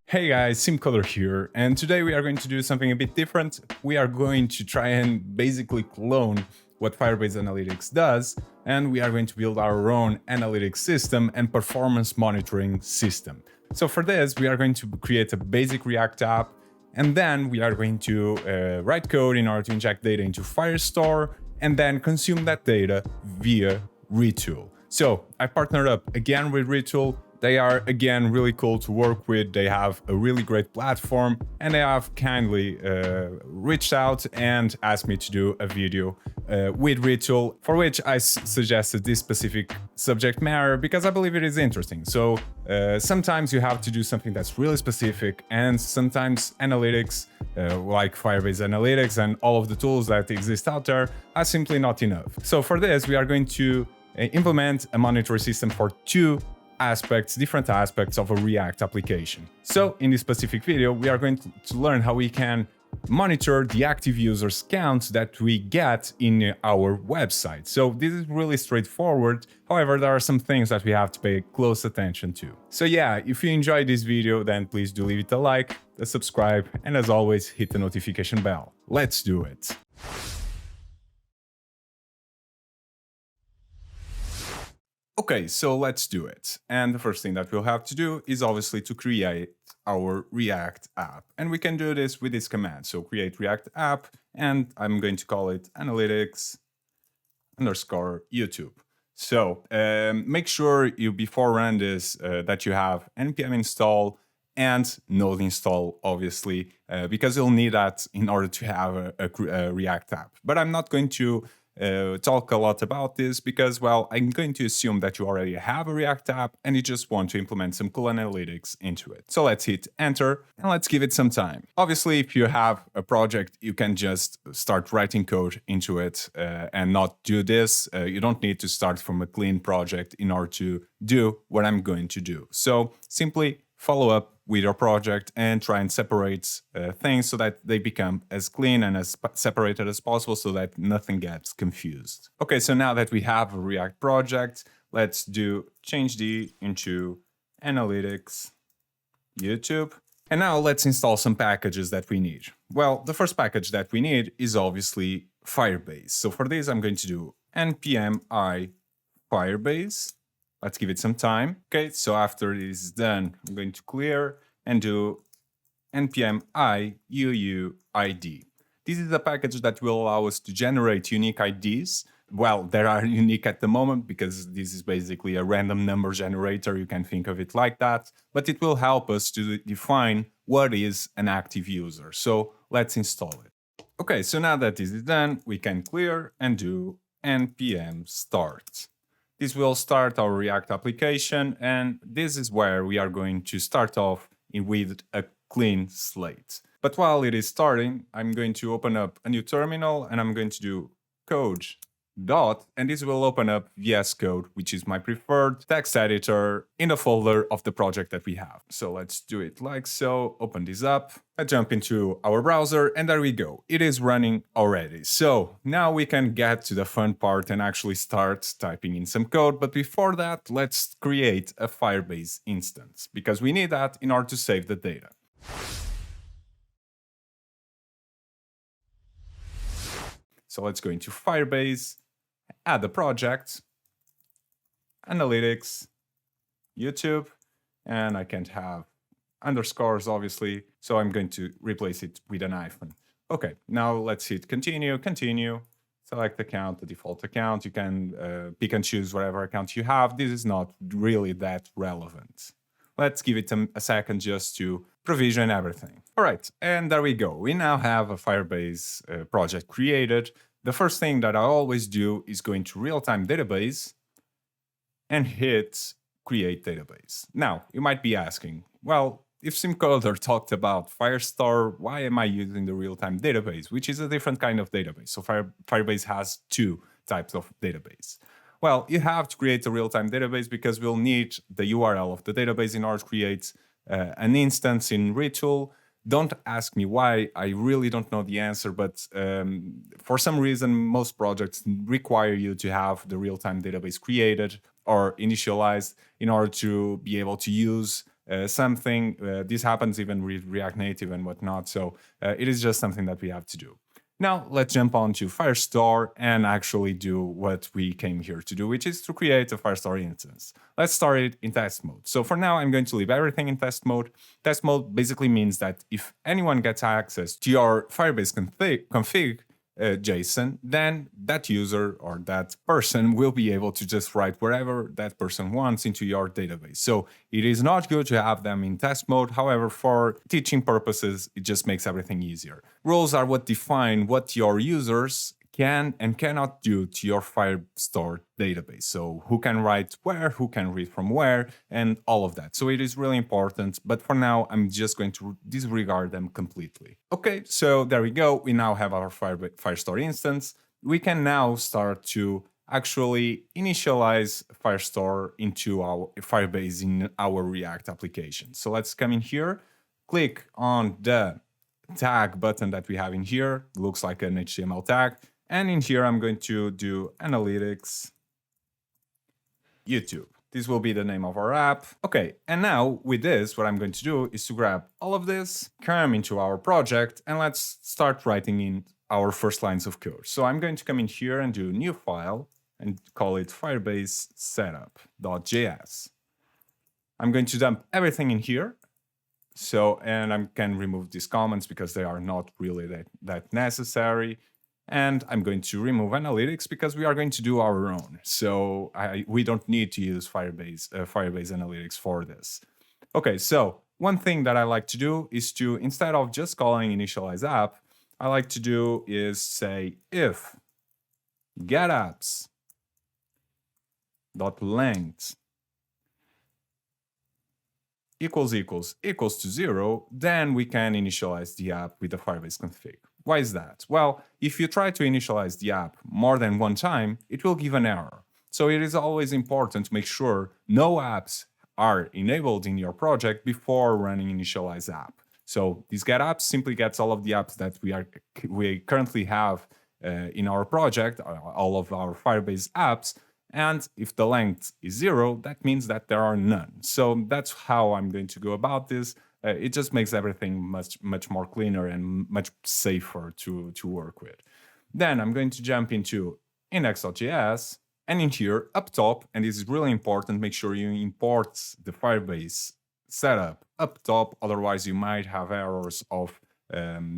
Hey guys, Simcoder here, and today we are going to do something a bit different. We are going to try and basically clone what Firebase Analytics does, and we are going to build our own analytics system and performance monitoring system. So for this, we are going to create a basic React app, and then we are going to write code in order to inject data into Firestore, and then consume that data via Retool. So I partnered up again with Retool. They are, again, really cool to work with. They have a really great platform, and they have kindly reached out and asked me to do a video with Retool, for which I suggested this specific subject matter because I believe it is interesting. So sometimes you have to do something that's really specific, and sometimes analytics, like Firebase Analytics and all of the tools that exist out there, are simply not enough. So for this, we are going to implement a monitoring system for different aspects of a React application. So in this specific video, we are going to learn how we can monitor the active users count that we get in our website. So this is really straightforward. However, there are some things that we have to pay close attention to. So yeah, if you enjoyed this video, then please do leave it a like, a subscribe, and as always, hit the notification bell. Let's do it. Okay, so let's do it. And the first thing that we'll have to do is obviously to create our React app. And we can do this with this command. So create React app, and I'm going to call it analytics _ YouTube. So make sure you, before run this, that you have npm install and node install, obviously, because you'll need that in order to have a React app. But I'm not going to talk a lot about this because, well, I'm going to assume that you already have a React app and you just want to implement some cool analytics into it. So let's hit enter and let's give it some time. Obviously, if you have a project, you can just start writing code into it and not do this. You don't need to start from a clean project in order to do what I'm going to do. So simply follow up with your project and try and separate things so that they become as clean and as separated as possible so that nothing gets confused. Okay, so now that we have a React project, let's change the into analytics YouTube. And now let's install some packages that we need. Well, the first package that we need is obviously Firebase. So for this, I'm going to do npm i Firebase. Let's give it some time. Okay, so after this is done, I'm going to clear and do npm i UUID. This is a package that will allow us to generate unique IDs. Well, they are unique at the moment because this is basically a random number generator. You can think of it like that, but it will help us to define what is an active user. So let's install it. Okay, so now that this is done, we can clear and do npm start. This will start our React application, and this is where we are going to start off with a clean slate. But while it is starting, I'm going to open up a new terminal, and I'm going to do code dot, and this will open up VS Code, which is my preferred text editor in the folder of the project that we have. So let's do it like so, open this up, I jump into our browser, and there we go. It is running already. So now we can get to the fun part and actually start typing in some code. But before that, let's create a Firebase instance because we need that in order to save the data. So let's go into Firebase, add the project, analytics, YouTube, and I can't have underscores, obviously, so I'm going to replace it with an hyphen. Okay, now let's hit continue, select account, the default account. You can pick and choose whatever account you have. This is not really that relevant. Let's give it a second just to provision everything. All right, and there we go. We now have a Firebase project created. The first thing that I always do is go into real-time database and hit create database. Now, you might be asking, well, if Simcoder talked about Firestore, why am I using the real-time database, which is a different kind of database? So Firebase has two types of database. Well, you have to create a real-time database because we'll need the URL of the database in order to create an instance in Retool. Don't ask me why, I really don't know the answer, but for some reason, most projects require you to have the real-time database created or initialized in order to be able to use something. This happens even with React Native and whatnot. So it is just something that we have to do. Now let's jump on to Firestore and actually do what we came here to do, which is to create a Firestore instance. Let's start it in test mode. So for now, I'm going to leave everything in test mode. Test mode basically means that if anyone gets access to your Firebase config JSON, then that user or that person will be able to just write wherever that person wants into your database. So it is not good to have them in test mode. However, for teaching purposes, it just makes everything easier. Rules are what define what your users can and cannot do to your Firestore database. So who can write where, who can read from where, and all of that. So it is really important, but for now, I'm just going to disregard them completely. Okay, so there we go. We now have our Firestore instance. We can now start to actually initialize Firestore into our Firebase in our React application. So let's come in here, click on the tag button that we have in here. Looks like an HTML tag. And in here, I'm going to do Analytics YouTube. This will be the name of our app. Okay, and now with this, what I'm going to do is to grab all of this, come into our project, and let's start writing in our first lines of code. So I'm going to come in here and do new file and call it Firebase setup.js. I'm going to dump everything in here. So, and I can remove these comments because they are not really that necessary. And I'm going to remove analytics because we are going to do our own. So we don't need to use Firebase analytics for this. Okay, so one thing that I like to do is to, instead of just calling initialize app, I like to do is say if get apps dot length equals to 0, then we can initialize the app with the Firebase config. Why is that? Well, if you try to initialize the app more than one time, it will give an error. So it is always important to make sure no apps are enabled in your project before running initialize app. So this get apps simply gets all of the apps that we currently have in our project, all of our Firebase apps. And if the length is 0, that means that there are none. So that's how I'm going to go about this. It just makes everything much more cleaner and much safer to work with. Then I'm going to jump into index.js, and in here up top, and this is really important, make sure you import the Firebase setup up top. Otherwise, you might have errors of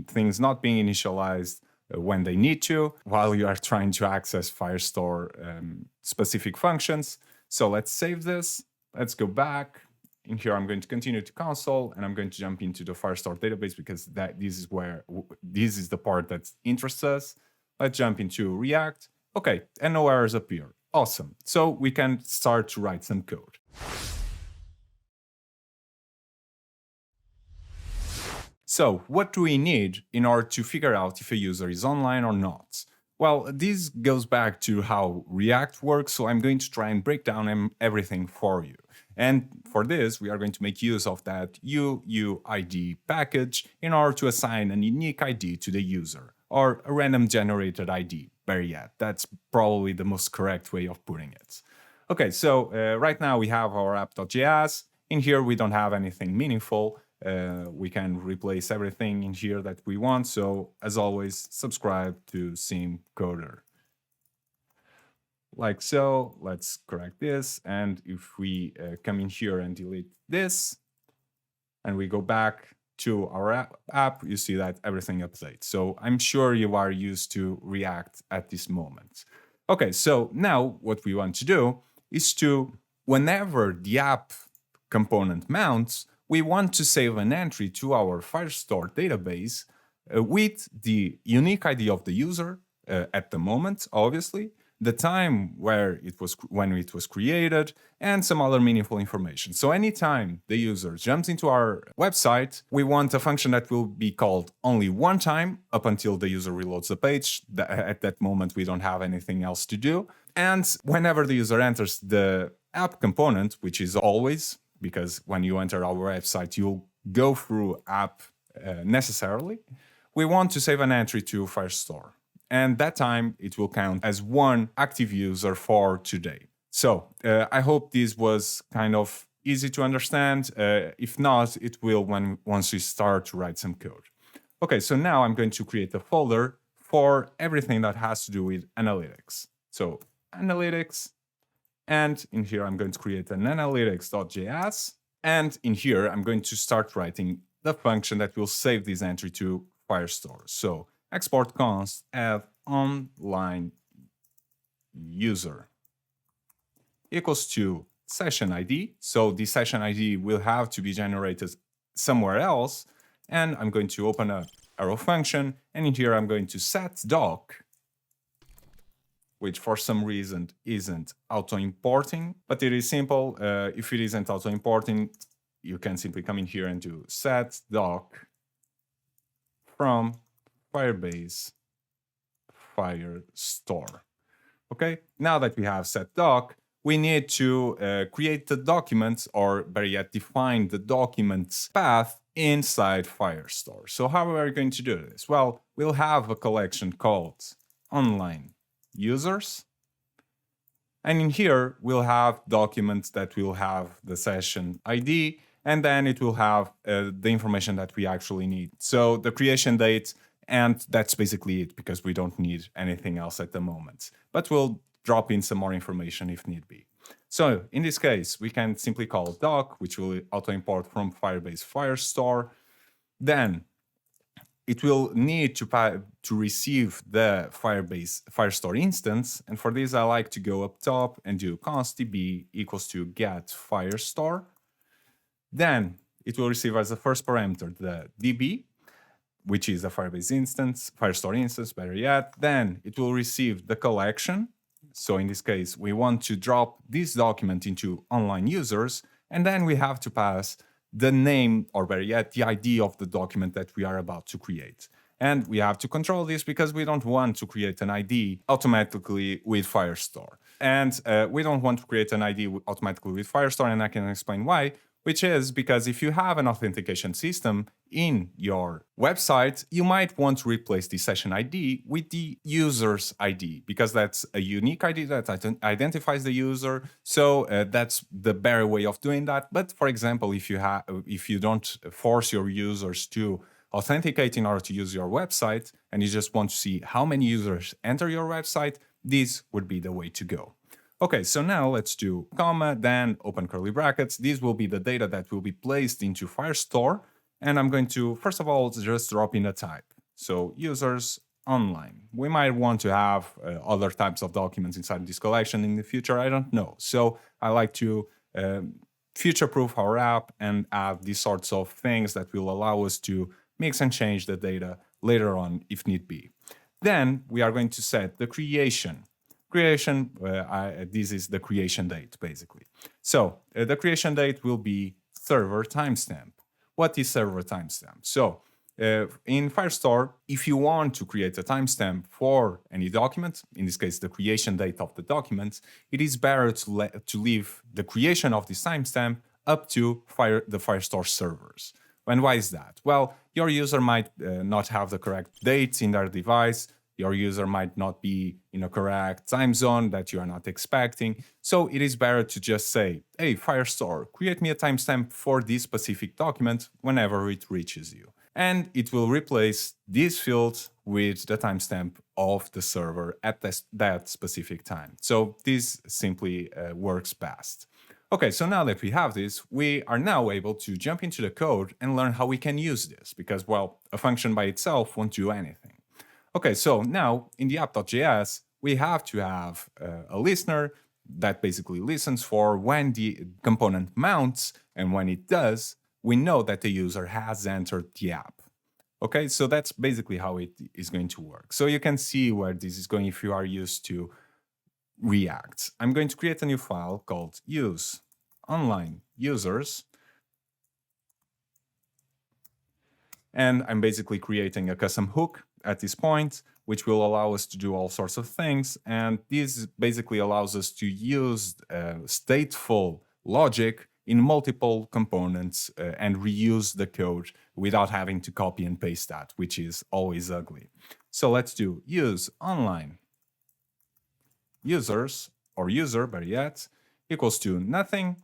things not being initialized when they need to, while you are trying to access Firestore specific functions. So let's save this. Let's go back. In here, I'm going to continue to console, and I'm going to jump into the Firestore database because this is the part that interests us. Let's jump into React. Okay, and no errors appear. Awesome. So we can start to write some code. So what do we need in order to figure out if a user is online or not? Well, this goes back to how React works, so I'm going to try and break down everything for you. And for this, we are going to make use of that UUID package in order to assign a unique ID to the user, or a random generated ID, better yet. That's probably the most correct way of putting it. Okay, so right now we have our app.js. In here, we don't have anything meaningful. We can replace everything in here that we want. So as always, subscribe to Simcoder. Like so, let's correct this. And if we come in here and delete this, and we go back to our app, you see that everything updates. So I'm sure you are used to React at this moment. Okay, so now what we want to do is to, whenever the app component mounts, we want to save an entry to our Firestore database with the unique ID of the user at the moment, obviously, the time when it was created, and some other meaningful information. So anytime the user jumps into our website, we want a function that will be called only one time up until the user reloads the page. At that moment, we don't have anything else to do. And whenever the user enters the app component, which is always, because when you enter our website, you'll go through app necessarily, we want to save an entry to Firestore. And that time, it will count as one active user for today. So I hope this was kind of easy to understand. If not, it will once we start to write some code. Okay, so now I'm going to create a folder for everything that has to do with analytics. So analytics, and in here I'm going to create an analytics.js, and in here I'm going to start writing the function that will save this entry to Firestore. So export const add online user equals to session ID. So the session ID will have to be generated somewhere else. And I'm going to open a arrow function. And in here, I'm going to set doc, which for some reason isn't auto-importing, but it is simple. If it isn't auto-importing, you can simply come in here and do set doc from Firebase Firestore. Okay, now that we have set doc, we need to create the documents, or better yet, define the documents path inside Firestore. So how are we going to do this? Well, we'll have a collection called online users. And in here, we'll have documents that will have the session ID, and then it will have the information that we actually need. So the creation date, and that's basically it, because we don't need anything else at the moment. But we'll drop in some more information if need be. So in this case, we can simply call doc, which will auto-import from Firebase Firestore. Then it will need to receive the Firebase Firestore instance. And for this, I like to go up top and do const db equals to get Firestore. Then it will receive as the first parameter the db, which is a Firebase instance, Firestore instance, better yet. Then it will receive the collection. So in this case, we want to drop this document into online users, and then we have to pass the name, or better yet, the ID of the document that we are about to create. And we have to control this because we don't want to create an ID automatically with Firestore. And we don't want to create an ID automatically with Firestore, and I can explain why, which is because if you have an authentication system in your website, you might want to replace the session ID with the user's ID, because that's a unique ID that identifies the user. So that's the better way of doing that. But for example, if you don't force your users to authenticate in order to use your website, and you just want to see how many users enter your website, this would be the way to go. Okay, so now let's do comma, then open curly brackets. These will be the data that will be placed into Firestore. And I'm going to, first of all, just drop in a type. So users online. We might want to have other types of documents inside this collection in the future. I don't know. So I like to future-proof our app and add these sorts of things that will allow us to mix and change the data later on if need be. Then we are going to set the creation. This is the creation date, basically. So the creation date will be server timestamp. What is server timestamp? So in Firestore, if you want to create a timestamp for any document, in this case, the creation date of the document, it is better to leave the creation of this timestamp up to the Firestore servers. And why is that? Well, your user might not have the correct dates in their device. Your user might not be in a correct time zone that you are not expecting. So it is better to just say, hey, Firestore, create me a timestamp for this specific document whenever it reaches you. And it will replace this field with the timestamp of the server at that specific time. So this simply works best. Okay, so now that we have this, we are now able to jump into the code and learn how we can use this, because, well, a function by itself won't do anything. Okay, so now in the app.js, we have to have a listener that basically listens for when the component mounts, and when it does, we know that the user has entered the app. Okay, so that's basically how it is going to work. So you can see where this is going if you are used to React. I'm going to create a new file called use online users. And I'm basically creating a custom hook at this point, which will allow us to do all sorts of things. And this basically allows us to use stateful logic in multiple components and reuse the code without having to copy and paste that, which is always ugly. So let's do use online users. or user, better yet, equals to nothing,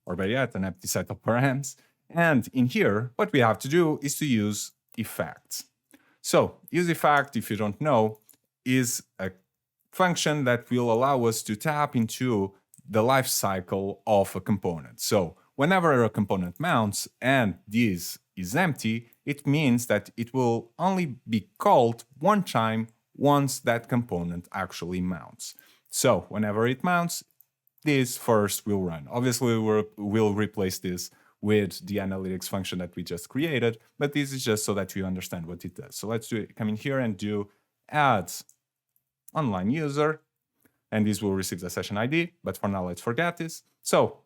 or better yet, an empty set of params. And in here, what we have to do is to use effects. So use effect, if you don't know, is a function that will allow us to tap into the life cycle of a component. So whenever a component mounts and this is empty, it means that it will only be called one time once that component actually mounts. So whenever it mounts, this first will run. Obviously, we'll replace this with the analytics function that we just created, but this is just so that you understand what it does. So let's do it. Come in here and do add online user, and this will receive the session ID, but for now, let's forget this. So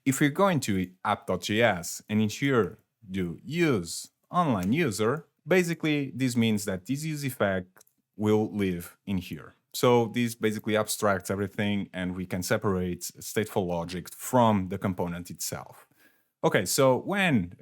if we go into app.js and in here do use online user, basically this means that this use effect will live in here. So this basically abstracts everything and we can separate stateful logic from the component itself. Okay, so when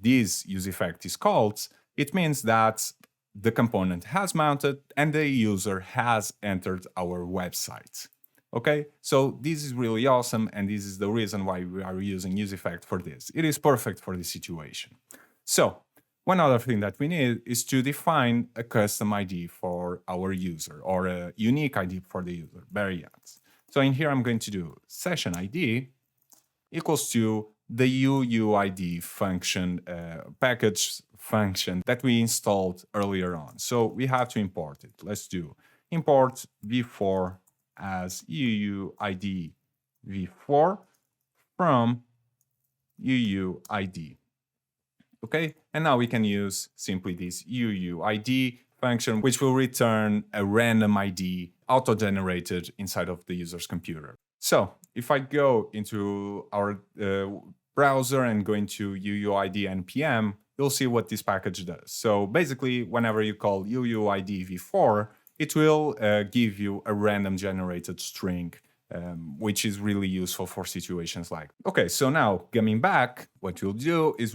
this use effect is called, it means that the component has mounted and the user has entered our website. Okay, so this is really awesome, and this is the reason why we are using use effect for this. It is perfect for this situation. So one other thing that we need is to define a custom ID for our user, or a unique ID for the user, better yet. So in here, I'm going to do session ID equals to the UUID function, package function that we installed earlier on. So we have to import it. Let's do import v4 as UUID v4 from UUID. Okay, and now we can use simply this UUID function, which will return a random ID auto-generated inside of the user's computer. So if I go into our browser and go into UUID npm, you'll see what this package does. So basically, whenever you call UUID v4, it will give you a random generated string, which is really useful for situations like. Okay, so now coming back, what you'll do is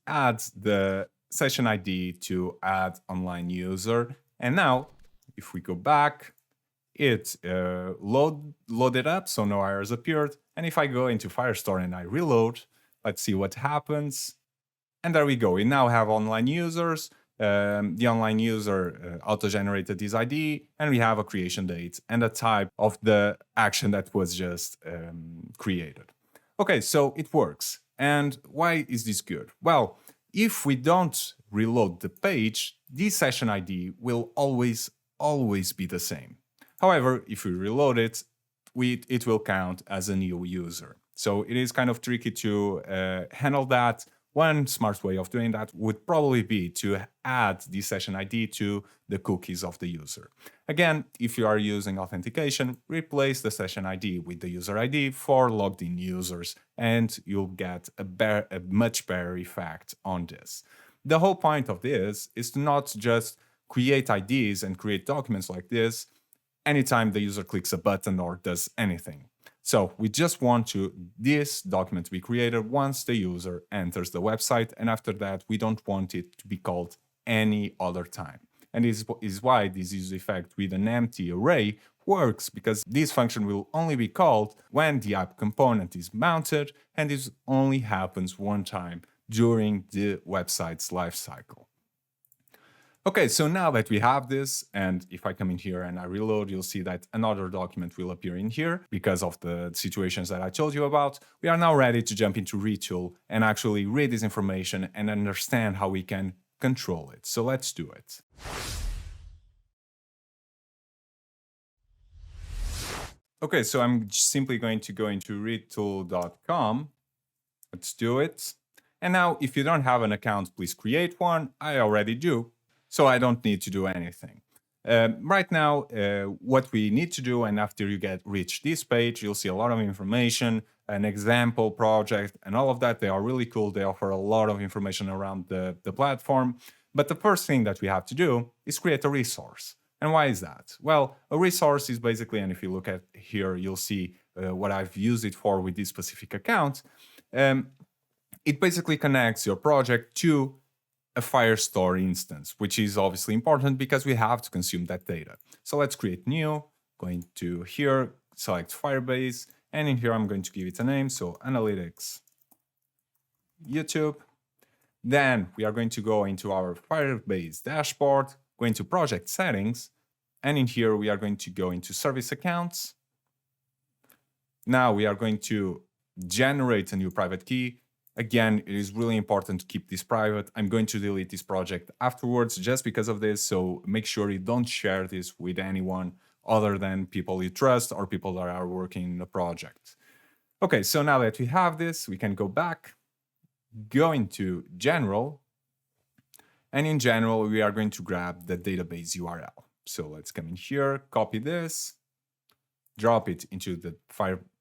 add the session ID to add online user. And now, if we go back, it loaded up, so no errors appeared. And if I go into Firestore and I reload, let's see what happens. And there we go. We now have online users. The online user auto-generated this ID, and we have a creation date and a type of the action that was just created. Okay, so it works. And why is this good? Well, if we don't reload the page, this session ID will always be the same. However, if we reload it, it will count as a new user. So it is kind of tricky to handle that. One smart way of doing that would probably be to add the session ID to the cookies of the user. Again, if you are using authentication, replace the session ID with the user ID for logged in users, and you'll get a much better effect on this. The whole point of this is to not just create IDs and create documents like this anytime the user clicks a button or does anything. So we just want this document to be created once the user enters the website, and after that, we don't want it to be called any other time. And this is why this use effect with an empty array works, because this function will only be called when the app component is mounted, and this only happens one time during the website's lifecycle. Okay, so now that we have this, and if I come in here and I reload, you'll see that another document will appear in here because of the situations that I told you about. We are now ready to jump into Retool and actually read this information and understand how we can control it. So let's do it. Okay, so I'm simply going to go into retool.com. Let's do it. And now, if you don't have an account, please create one. I already do, so I don't need to do anything. Right now, what we need to do, and after you reach this page, you'll see a lot of information, an example project, and all of that. They are really cool. They offer a lot of information around the platform. But the first thing that we have to do is create a resource. And why is that? Well, a resource is basically, and if you look at here, you'll see what I've used it for with this specific account. It basically connects your project to a Firestore instance, which is obviously important because we have to consume that data. So let's create new, going to here, select Firebase, and in here I'm going to give it a name, so Analytics YouTube. Then we are going to go into our Firebase dashboard, go into Project Settings, and in here we are going to go into Service Accounts. Now we are going to generate a new private key. Again, it is really important to keep this private. I'm going to delete this project afterwards just because of this, so make sure you don't share this with anyone other than people you trust or people that are working in the project. Okay, so now that we have this, we can go back, go into General, and in General, we are going to grab the database URL. So let's come in here, copy this, drop it into the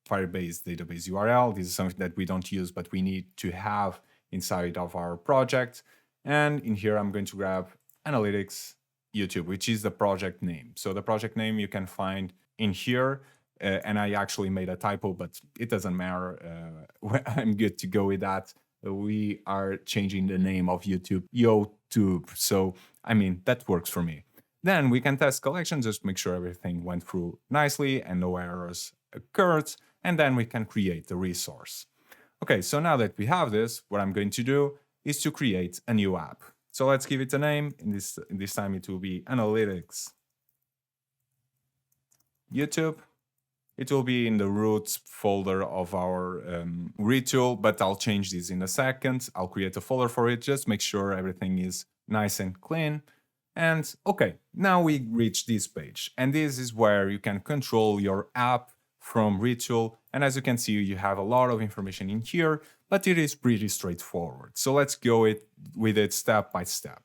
Firebase database URL. This is something that we don't use, but we need to have inside of our project. And in here, I'm going to grab Analytics YouTube, which is the project name. So the project name you can find in here. And I actually made a typo, but it doesn't matter. I'm good to go with that. We are changing the name of YouTube, YouTube. So, I mean, that works for me. Then we can test collection, just make sure everything went through nicely and no errors occurred. And then we can create the resource. Okay, so now that we have this, what I'm going to do is to create a new app. So let's give it a name. In this time, it will be Analytics YouTube. It will be in the root folder of our Retool, but I'll change this in a second. I'll create a folder for it. Just make sure everything is nice and clean. And okay, now we reach this page. And this is where you can control your app from Retool. And as you can see, you have a lot of information in here, but it is pretty straightforward. So let's go with it step by step.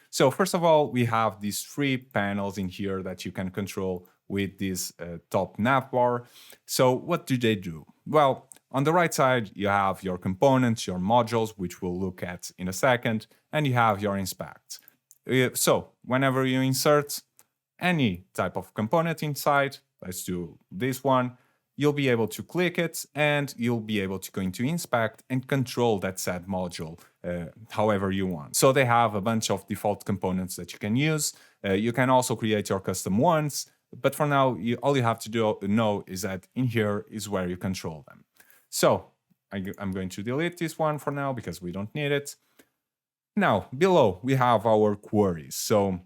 So first of all, we have these 3 panels in here that you can control with this top navbar. So what do they do? Well, on the right side, you have your components, your modules, which we'll look at in a second, and you have your inspect. So whenever you insert any type of component inside, let's do this one, you'll be able to click it and you'll be able to go into inspect and control that said module however you want. So they have a bunch of default components that you can use. You can also create your custom ones, but for now, all you have to know is that in here is where you control them. So I'm going to delete this one for now because we don't need it. Now, below, we have our queries. So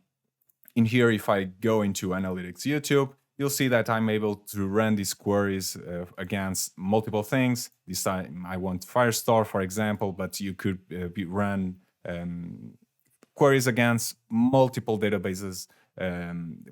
in here, if I go into Analytics YouTube, you'll see that I'm able to run these queries against multiple things. This time I want Firestore, for example, but you could run queries against multiple databases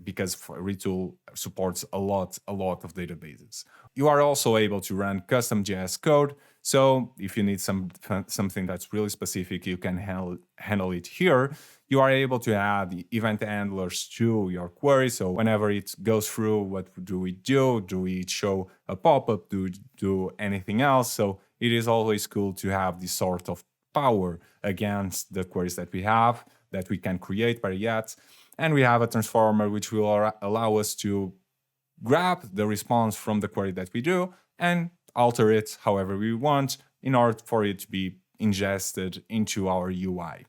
because Retool supports a lot of databases. You are also able to run custom JS code. So if you need something that's really specific, you can handle it here. You are able to add event handlers to your query. So whenever it goes through, what do we do? Do we show a pop-up? Do we do anything else? So it is always cool to have this sort of power against the queries that we have, that we can create better yet. And we have a transformer which will allow us to grab the response from the query that we do and alter it however we want in order for it to be ingested into our UI.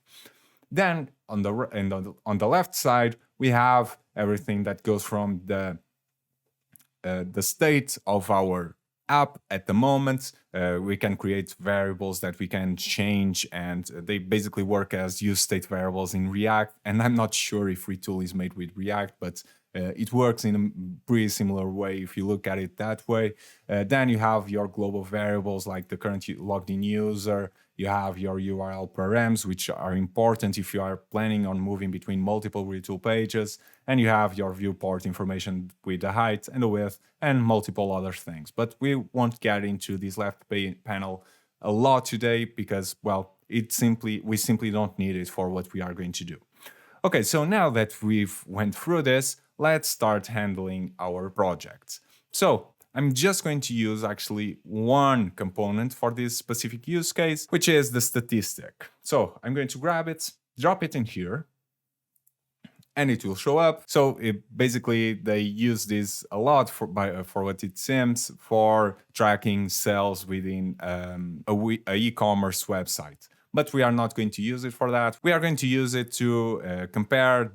Then on the left side, we have everything that goes from the state of our app at the moment. We can create variables that we can change, and they basically work as use state variables in React. And I'm not sure if Retool is made with React, but it works in a pretty similar way if you look at it that way. Then you have your global variables like the current logged in user. You have your URL params, which are important if you are planning on moving between multiple Retool pages. And you have your viewport information with the height and the width and multiple other things. But we won't get into this left panel a lot today because, well, we simply don't need it for what we are going to do. Okay, so now that we've went through this, let's start handling our projects. So I'm just going to use actually one component for this specific use case, which is the statistic. So I'm going to grab it, drop it in here, and it will show up. So basically, they use this a lot for what it seems for tracking sales within a e-commerce website. But we are not going to use it for that. We are going to use it to compare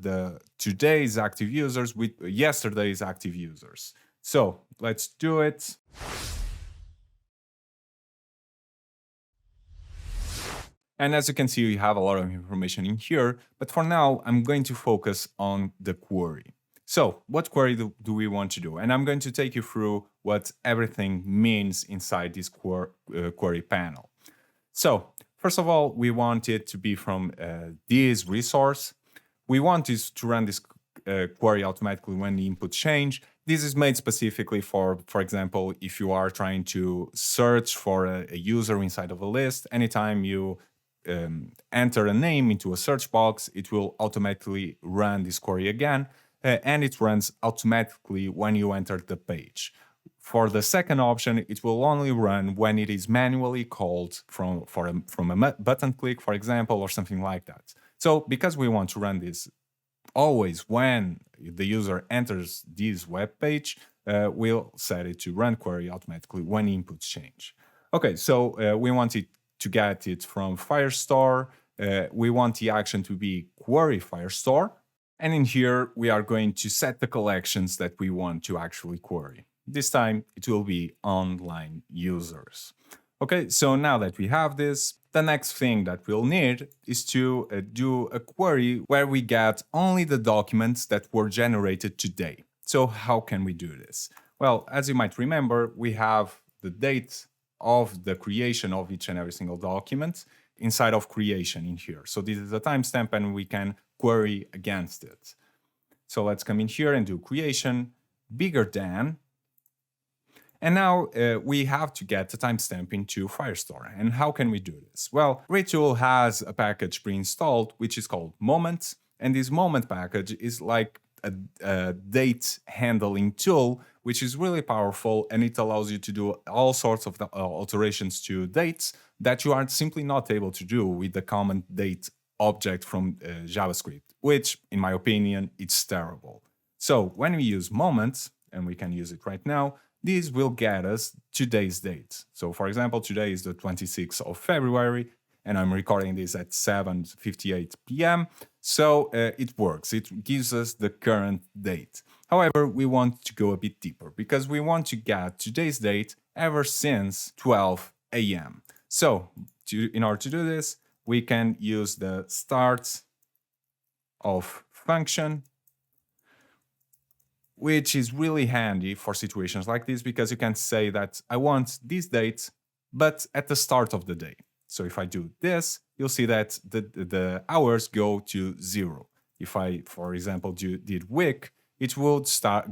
today's active users with yesterday's active users. So let's do it. And as you can see, we have a lot of information in here, but for now, I'm going to focus on the query. So what query do we want to do? And I'm going to take you through what everything means inside this query panel. So first of all, we want it to be from this resource. We want this to run this query automatically when the inputs change. This is made specifically for example, if you are trying to search for a user inside of a list, anytime you enter a name into a search box, it will automatically run this query again, and it runs automatically when you enter the page. For the second option, it will only run when it is manually called from a button click, for example, or something like that. So because we want to run this always when the user enters this web page, we'll set it to run query automatically when inputs change. Okay, so we want it to get it from Firestore. We want the action to be query Firestore. And in here, we are going to set the collections that we want to actually query. This time, it will be online users. Okay, so now that we have this, the next thing that we'll need is to do a query where we get only the documents that were generated today. So how can we do this? Well, as you might remember, we have the date of the creation of each and every single document inside of creation in here. So this is a timestamp and we can query against it. So let's come in here and do creation bigger than. And now we have to get the timestamp into Firestore. And how can we do this? Well, Retool has a package pre-installed, which is called Moment. And this Moment package is like a date handling tool, which is really powerful, and it allows you to do all sorts of alterations to dates that you are simply not able to do with the common date object from JavaScript, which, in my opinion, it's terrible. So when we use Moment, and we can use it right now, this will get us today's date. So for example, today is the 26th of February, and I'm recording this at 7:58 p.m. So it works. It gives us the current date. However, we want to go a bit deeper because we want to get today's date ever since 12 a.m. So in order to do this, we can use the start of function, which is really handy for situations like this because you can say that I want this date, but at the start of the day. So if I do this, you'll see that the hours go to 0. If I, for example, did week, it will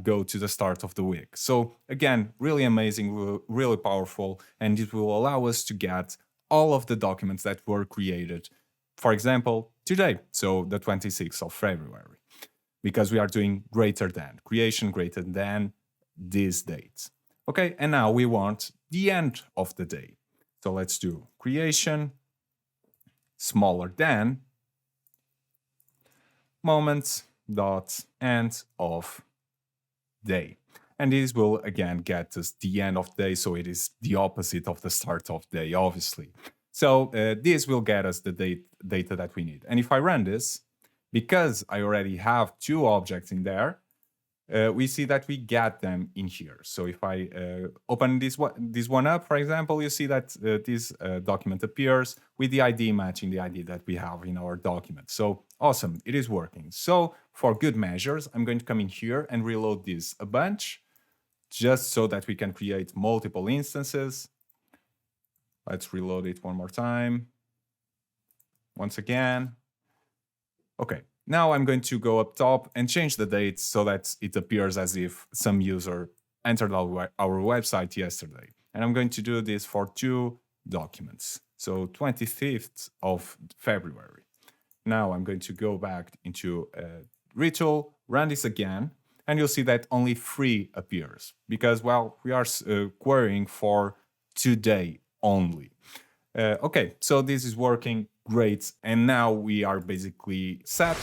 go to the start of the week. So again, really amazing, really powerful, and it will allow us to get all of the documents that were created, for example, today, so the 26th of February. Because we are doing greater than, creation greater than this date. Okay, and now we want the end of the day. So let's do creation smaller than moments dot end of day. And this will again get us the end of day, so it is the opposite of the start of day, obviously. So this will get us the data that we need. And if I run this, because I already have two objects in there, we see that we get them in here. So if I open this one up, for example, you see that this document appears with the ID matching the ID that we have in our document. So awesome, it is working. So for good measures, I'm going to come in here and reload this a bunch, just so that we can create multiple instances. Let's reload it one more time. Once again. Okay, now I'm going to go up top and change the date so that it appears as if some user entered our website yesterday. And I'm going to do this for two documents. So 25th of February. Now I'm going to go back into Retool, run this again, and you'll see that only 3 appears because, well, we are querying for today only. Okay, so this is working great, and now we are basically set.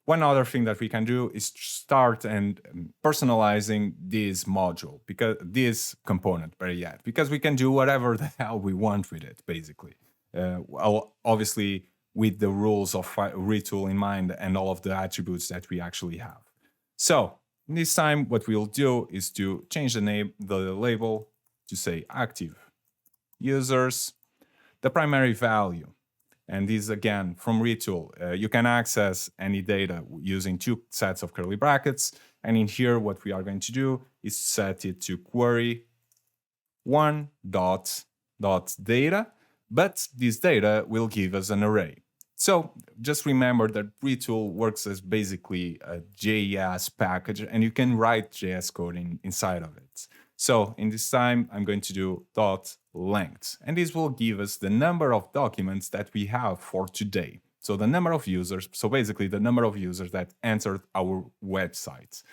One other thing that we can do is start and personalizing this module, because this component, better yet, because we can do whatever the hell we want with it, basically. Well, obviously, with the rules of Retool in mind and all of the attributes that we actually have. So this time, what we'll do is to change the name, the label to say active users, the primary value. And this again from Retool. You can access any data using two sets of curly brackets. And in here, what we are going to do is set it to query one dot data, but this data will give us an array. So just remember that Retool works as basically a JS package, and you can write JS code inside of it. So in this time, I'm going to do dot length, and this will give us the number of documents that we have for today. So the number of users, so basically the number of users that entered our website.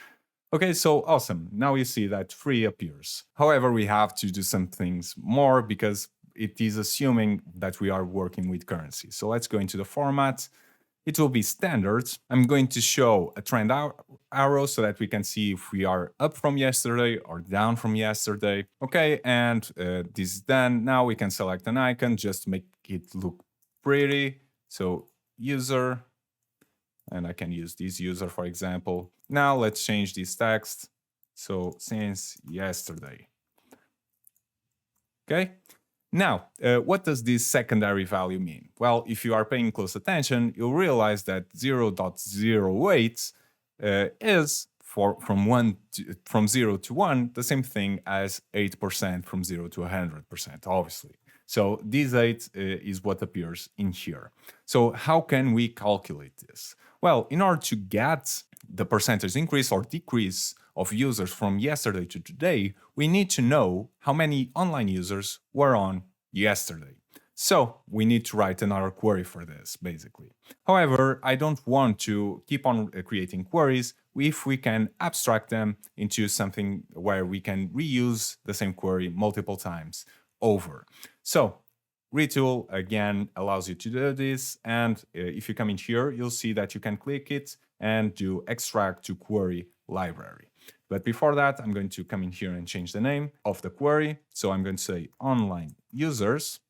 Okay, so awesome. Now you see that 3 appears. However, we have to do some things more because it is assuming that we are working with currency. So let's go into the format. It will be standard. I'm going to show a trend arrow so that we can see if we are up from yesterday or down from yesterday. Okay, and this is done. Now we can select an icon just to make it look pretty. So user, and I can use this user, for example. Now let's change this text. So since yesterday. Okay. Now, what does this secondary value mean? Well, if you are paying close attention, you'll realize that 0.08 is from 0 to 1 the same thing as 8% from 0 to 100%, obviously. So this 8 is what appears in here. So how can we calculate this? Well, in order to get the percentage increase or decrease of users from yesterday to today, we need to know how many online users were on yesterday. So we need to write another query for this, basically. However, I don't want to keep on creating queries if we can abstract them into something where we can reuse the same query multiple times over. So Retool, again, allows you to do this. And if you come in here, you'll see that you can click it and do extract to query library. But before that, I'm going to come in here and change the name of the query. So I'm going to say online users,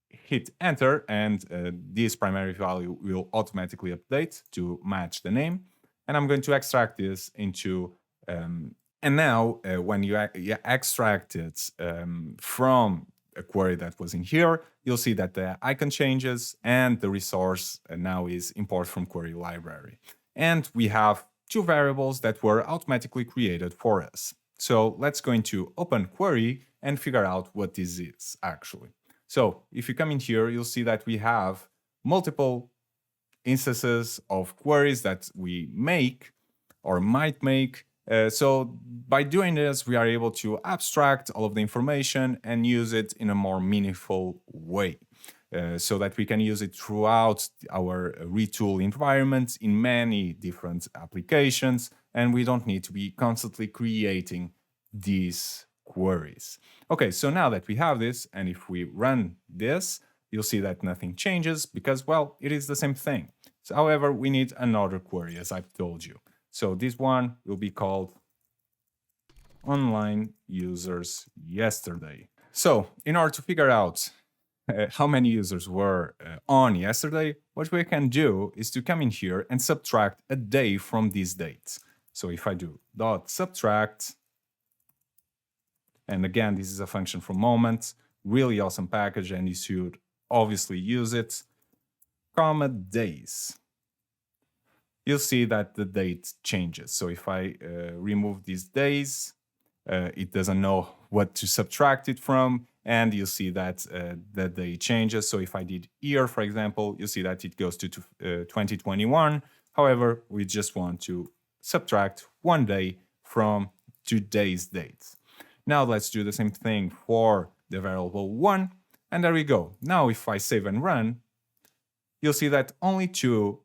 hit enter, and this primary value will automatically update to match the name. And I'm going to extract this into, and now when you extract it from a query that was in here, you'll see that the icon changes and the resource now is import from query library. And we have two variables that were automatically created for us. So let's go into open query and figure out what this is actually. So if you come in here, you'll see that we have multiple instances of queries that we make or might make. So by doing this, we are able to abstract all of the information and use it in a more meaningful way. So that we can use it throughout our Retool environment in many different applications, and we don't need to be constantly creating these queries. Okay, so now that we have this, and if we run this, you'll see that nothing changes because, well, it is the same thing. So, however, we need another query, as I've told you. So this one will be called online users yesterday. So in order to figure out how many users were on yesterday, what we can do is to come in here and subtract a day from this date. So if I do dot subtract, and again, this is a function from moment, really awesome package, and you should obviously use it, comma days, you'll see that the date changes. So if I remove these days, it doesn't know what to subtract it from, and you'll see that the day changes. So if I did year, for example, you'll see that it goes to 2021. However, we just want to subtract one day from today's date. Now let's do the same thing for the variable 1, and there we go. Now if I save and run, you'll see that only 2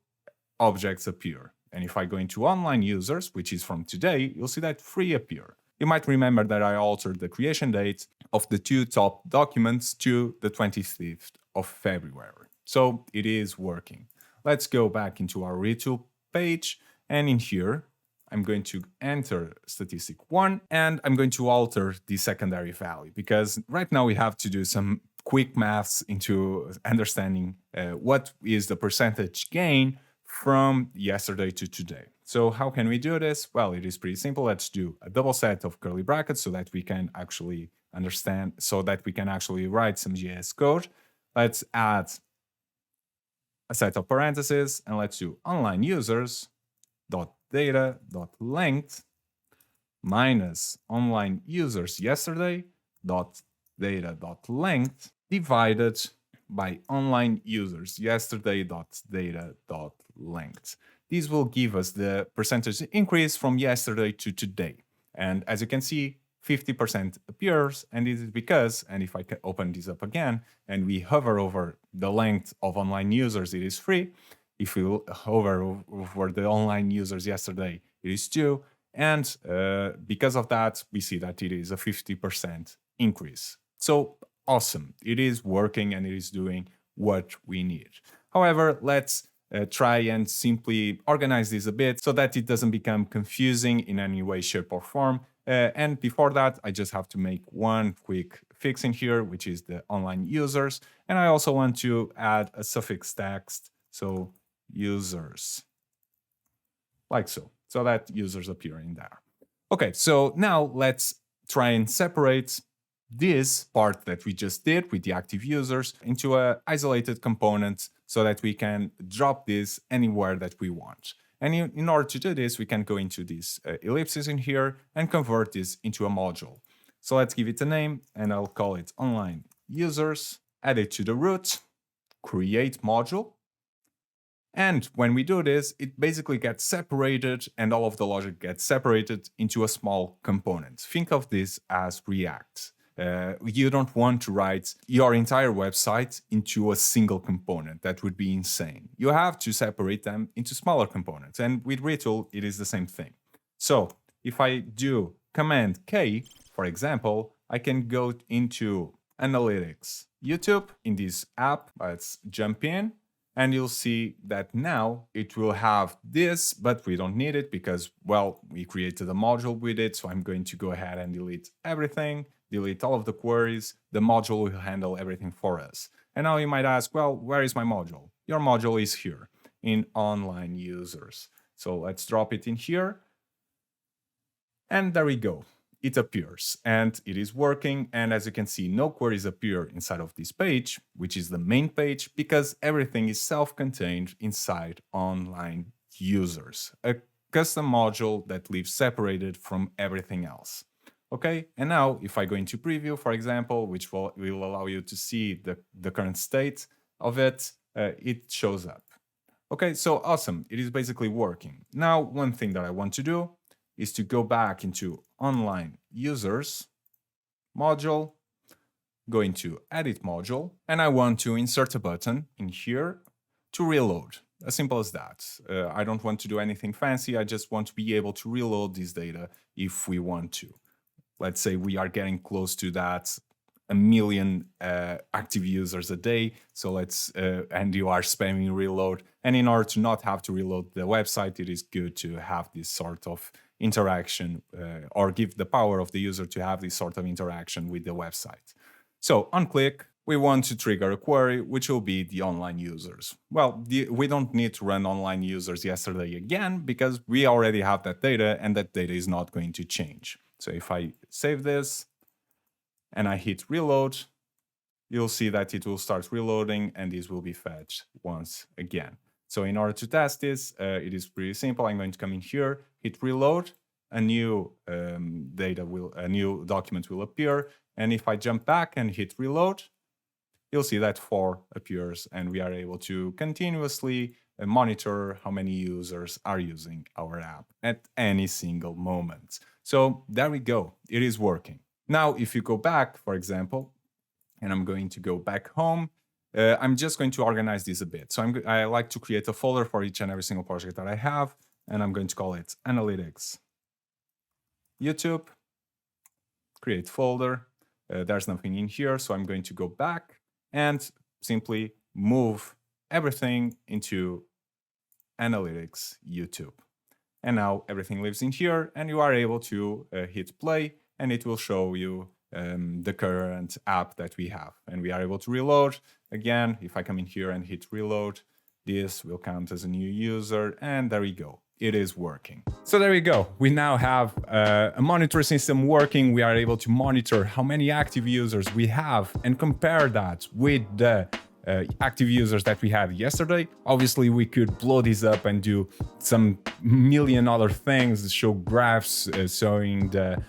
objects appear. And if I go into online users, which is from today, you'll see that 3 appear. You might remember that I altered the creation date of the 2 top documents to the 25th of February. So it is working. Let's go back into our Retool page, and in here, I'm going to enter statistic 1, and I'm going to alter the secondary value because right now we have to do some quick maths into understanding what is the percentage gain from yesterday to today. So how can we do this? Well, it is pretty simple. Let's do a double set of curly brackets so that we can actually understand, so that we can actually write some JS code. Let's add a set of parentheses, and let's do online users dot data dot length minus online users yesterday dot data dot length divided by online users yesterday dot data dot length. These will give us the percentage increase from yesterday to today. And as you can see, 50% appears, and this is because, and if I can open this up again, and we hover over the length of online users, it is 3. If we hover over the online users yesterday, it is 2. And because of that, we see that it is a 50% increase. So awesome. It is working and it is doing what we need. However, let's try and simply organize this a bit so that it doesn't become confusing in any way, shape, or form. And before that, I just have to make one quick fix in here, which is the online users. And I also want to add a suffix text, so users, like so that users appear in there. Okay, so now let's try and separate this part that we just did with the active users into an isolated component so that we can drop this anywhere that we want. And in order to do this, we can go into these ellipses in here and convert this into a module. So let's give it a name, and I'll call it online users, add it to the root, create module. And when we do this, it basically gets separated, and all of the logic gets separated into a small component. Think of this as React. You don't want to write your entire website into a single component. That would be insane. You have to separate them into smaller components. And with Retool, it is the same thing. So if I do Command K, for example, I can go into Analytics, YouTube. In this app, let's jump in. And you'll see that now it will have this, but we don't need it because, well, we created a module with it. So I'm going to go ahead and delete everything, delete all of the queries. The module will handle everything for us. And now you might ask, well, where is my module? Your module is here in online users. So let's drop it in here. And there we go. It appears and it is working. And as you can see, no queries appear inside of this page, which is the main page, because everything is self-contained inside online users, a custom module that lives separated from everything else. Okay, and now if I go into preview, for example, which will allow you to see the current state of it, it shows up. Okay, so awesome. It is basically working. Now, one thing that I want to do is to go back into online users module, go into edit module, and I want to insert a button in here to reload. As simple as that. I don't want to do anything fancy. I just want to be able to reload this data if we want to. Let's say we are getting close to that 1 million active users a day. So and you are spamming reload. And in order to not have to reload the website, it is good to have this sort of interaction or give the power of the user to have this sort of interaction with the website. So on click, we want to trigger a query, which will be the online users. Well, we don't need to run online users yesterday again because we already have that data and that data is not going to change. So if I save this and I hit reload, you'll see that it will start reloading and this will be fetched once again. So in order to test this, it is pretty simple. I'm going to come in here, hit reload, a new document will appear. And if I jump back and hit reload, you'll see that 4 appears and we are able to continuously monitor how many users are using our app at any single moment. So there we go. It is working. Now, if you go back, for example, and I'm going to go back home, I'm just going to organize this a bit. So I like to create a folder for each and every single project that I have, and I'm going to call it Analytics YouTube, create folder. There's nothing in here, so I'm going to go back and simply move everything into Analytics YouTube. And now everything lives in here, and you are able to hit play, and it will show you the current app that we have. And we are able to reload. Again, if I come in here and hit reload, this will count as a new user, and there we go. It is working. So there we go. We now have a monitor system working. We are able to monitor how many active users we have and compare that with the active users that we had yesterday. Obviously, we could blow this up and do some million other things, show graphs showing the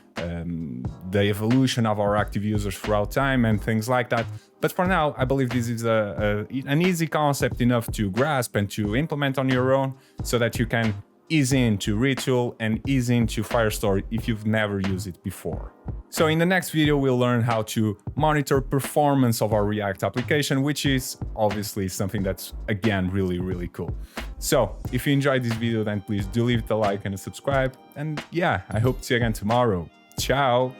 evolution of our active users throughout time and things like that. But for now, I believe this is an easy concept enough to grasp and to implement on your own so that you can ease into Retool and ease into Firestore if you've never used it before. So in the next video, we'll learn how to monitor performance of our React application, which is obviously something that's, again, really, really cool. So if you enjoyed this video, then please do leave it a like and a subscribe. And yeah, I hope to see you again tomorrow. Ciao!